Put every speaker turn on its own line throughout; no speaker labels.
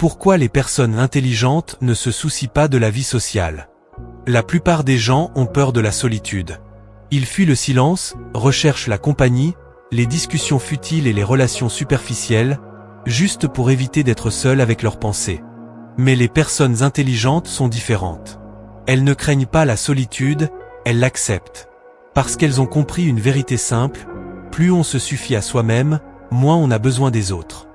Pourquoi les personnes intelligentes ne se soucient pas de la vie sociale? La plupart des gens ont peur de la solitude. Ils fuient le silence, recherchent la compagnie, les discussions futiles et les relations superficielles, juste pour éviter d'être seuls avec leurs pensées. Mais les personnes intelligentes sont différentes. Elles ne craignent pas la solitude, elles l'acceptent. Parce qu'elles ont compris une vérité simple, plus on se suffit à soi-même, moins on a besoin des autres.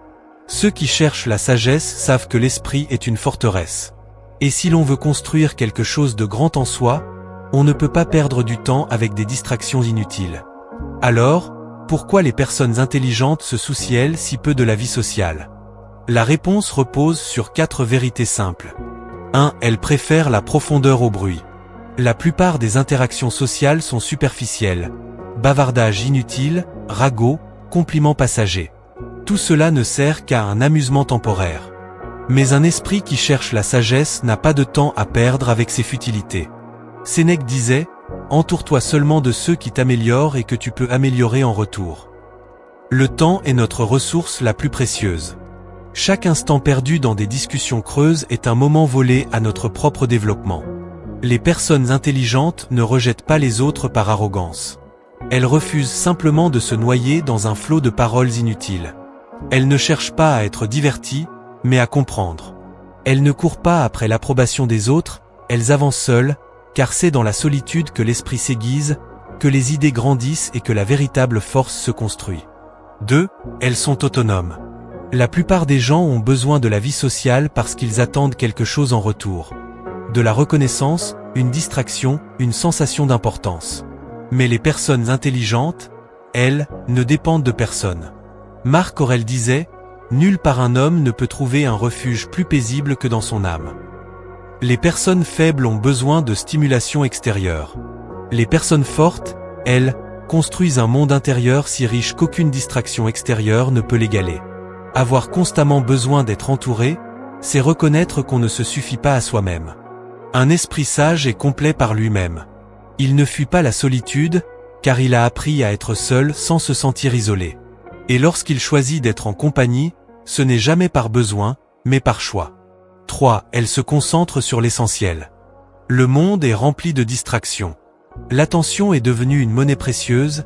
Ceux qui cherchent la sagesse savent que l'esprit est une forteresse. Et si l'on veut construire quelque chose de grand en soi, on ne peut pas perdre du temps avec des distractions inutiles. Alors, pourquoi les personnes intelligentes se soucient-elles si peu de la vie sociale? La réponse repose sur 4 vérités simples. 1. Elles préfèrent la profondeur au bruit. La plupart des interactions sociales sont superficielles. Bavardage inutile, ragots, compliments passagers. Tout cela ne sert qu'à un amusement temporaire. Mais un esprit qui cherche la sagesse n'a pas de temps à perdre avec ces futilités. Sénèque disait « Entoure-toi seulement de ceux qui t'améliorent et que tu peux améliorer en retour ». Le temps est notre ressource la plus précieuse. Chaque instant perdu dans des discussions creuses est un moment volé à notre propre développement. Les personnes intelligentes ne rejettent pas les autres par arrogance. Elles refusent simplement de se noyer dans un flot de paroles inutiles. Elles ne cherchent pas à être diverties, mais à comprendre. Elles ne courent pas après l'approbation des autres, elles avancent seules, car c'est dans la solitude que l'esprit s'aiguise, que les idées grandissent et que la véritable force se construit. 2. Elles sont autonomes. La plupart des gens ont besoin de la vie sociale parce qu'ils attendent quelque chose en retour. De la reconnaissance, une distraction, une sensation d'importance. Mais les personnes intelligentes, elles, ne dépendent de personne. Marc Aurèle disait « Nulle part un homme ne peut trouver un refuge plus paisible que dans son âme ». Les personnes faibles ont besoin de stimulation extérieure. Les personnes fortes, elles, construisent un monde intérieur si riche qu'aucune distraction extérieure ne peut l'égaler. Avoir constamment besoin d'être entouré, c'est reconnaître qu'on ne se suffit pas à soi-même. Un esprit sage est complet par lui-même. Il ne fuit pas la solitude, car il a appris à être seul sans se sentir isolé. Et lorsqu'il choisit d'être en compagnie, ce n'est jamais par besoin, mais par choix. 3. Elle se concentre sur l'essentiel. Le monde est rempli de distractions. L'attention est devenue une monnaie précieuse,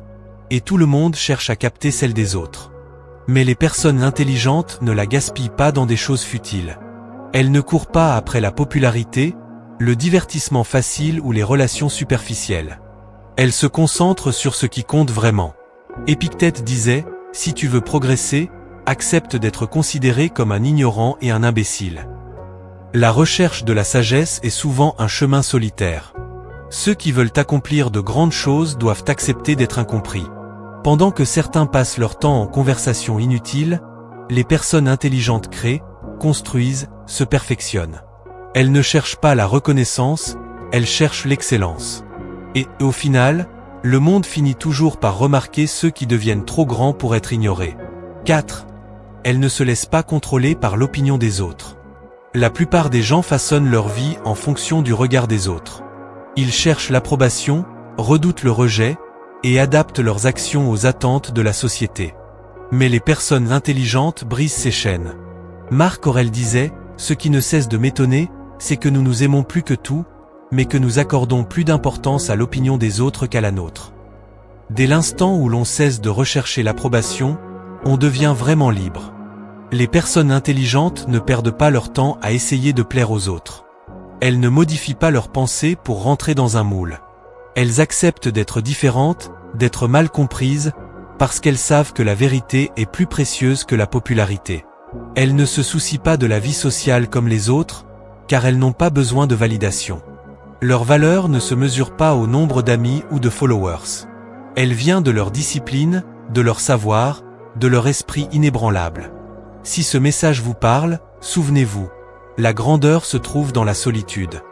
et tout le monde cherche à capter celle des autres. Mais les personnes intelligentes ne la gaspillent pas dans des choses futiles. Elles ne courent pas après la popularité, le divertissement facile ou les relations superficielles. Elles se concentrent sur ce qui compte vraiment. Épictète disait « Si tu veux progresser, accepte d'être considéré comme un ignorant et un imbécile ». La recherche de la sagesse est souvent un chemin solitaire. Ceux qui veulent accomplir de grandes choses doivent accepter d'être incompris. Pendant que certains passent leur temps en conversation inutile, les personnes intelligentes créent, construisent, se perfectionnent. Elles ne cherchent pas la reconnaissance, elles cherchent l'excellence. Et, au final, le monde finit toujours par remarquer ceux qui deviennent trop grands pour être ignorés. 4. Elles ne se laissent pas contrôler par l'opinion des autres. La plupart des gens façonnent leur vie en fonction du regard des autres. Ils cherchent l'approbation, redoutent le rejet, et adaptent leurs actions aux attentes de la société. Mais les personnes intelligentes brisent ces chaînes. Marc Aurèle disait « Ce qui ne cesse de m'étonner, c'est que nous nous aimons plus que tout, mais que nous accordons plus d'importance à l'opinion des autres qu'à la nôtre. » Dès l'instant où l'on cesse de rechercher l'approbation, on devient vraiment libre. Les personnes intelligentes ne perdent pas leur temps à essayer de plaire aux autres. Elles ne modifient pas leurs pensées pour rentrer dans un moule. Elles acceptent d'être différentes, d'être mal comprises, parce qu'elles savent que la vérité est plus précieuse que la popularité. Elles ne se soucient pas de la vie sociale comme les autres, car elles n'ont pas besoin de validation. Leur valeur ne se mesure pas au nombre d'amis ou de followers. Elle vient de leur discipline, de leur savoir, de leur esprit inébranlable. Si ce message vous parle, souvenez-vous, la grandeur se trouve dans la solitude.